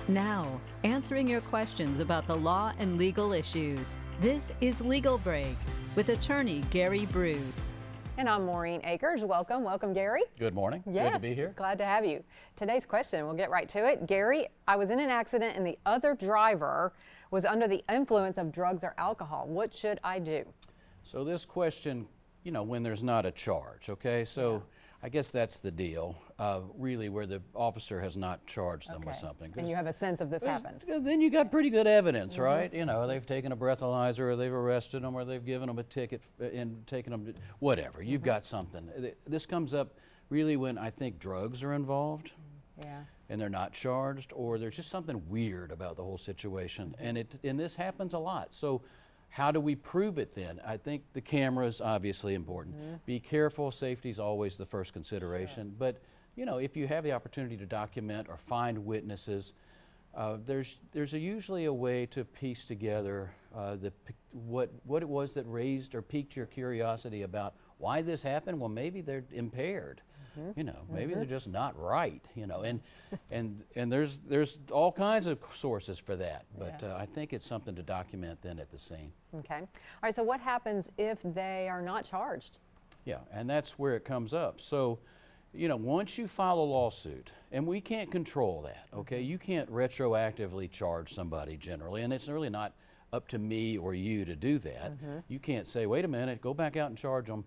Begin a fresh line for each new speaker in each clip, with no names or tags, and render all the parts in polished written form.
Now, answering your questions about the law and legal issues. This is Legal Break with attorney Gary Bruce.
And I'm Maureen Akers. Welcome, Gary.
Good morning.
Yes,
good to be here.
Glad to have you. Today's question, we'll get right to it. Gary, I was in an accident and the other driver was under the influence of drugs or alcohol. What should I do?
So this question, when there's not a charge, okay? So I guess that's the deal, really, where the officer has not charged them with something.
And you have a sense of this happened.
Then you got pretty good evidence, right? They've taken a breathalyzer, or they've arrested them, or they've given them a ticket and taken them to whatever. You've got something. This comes up really when I think drugs are involved. And they're not charged, or there's just something weird about the whole situation. And this happens a lot. So how do we prove it then? I think the camera is obviously important. Be careful, safety is always the first consideration. But if you have the opportunity to document or find witnesses, there's usually a way to piece together what it was that raised or piqued your curiosity about why this happened. Well, maybe they're impaired. Maybe they're just not right, and there's all kinds of sources for that, but I think it's something to document then at the scene.
Okay. All right, so what happens if they are not charged?
Yeah, and that's where it comes up. So, once you file a lawsuit, and we can't control that, okay? You can't retroactively charge somebody generally, and it's really not up to me or you to do that. You can't say, wait a minute, go back out and charge them.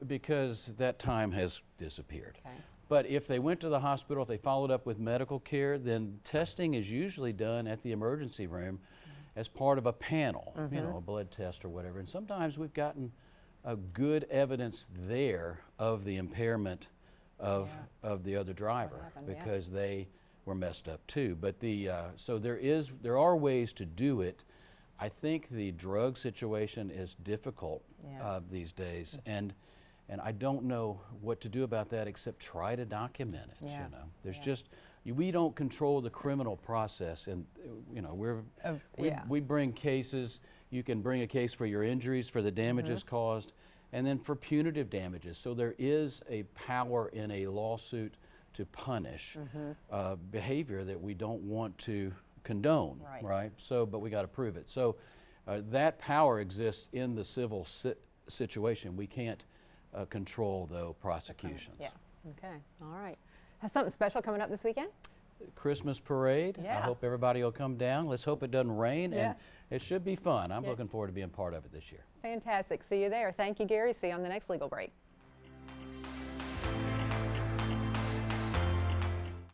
Because that time has disappeared. Okay. But if they went to the hospital, if they followed up with medical care, then testing is usually done at the emergency room as part of a panel, a blood test or whatever. And sometimes we've gotten good evidence there of the impairment of the other driver because they were messed up too. But so there are ways to do it. I think the drug situation is difficult these days, and I don't know what to do about that except try to document it. There's just we don't control the criminal process, and we bring cases. You can bring a case for your injuries, for the damages caused, and then for punitive damages. So there is a power in a lawsuit to punish behavior that we don't want to condone, right? So, but we got to prove it. So that power exists in the civil situation. We can't control, though, prosecutions.
Okay, all right. Have something special coming up this weekend?
Christmas parade. I hope everybody will come down. Let's hope it doesn't rain, and it should be fun. I'm looking forward to being part of it this year.
Fantastic. See you there. Thank you, Gary. See you on the next Legal Break.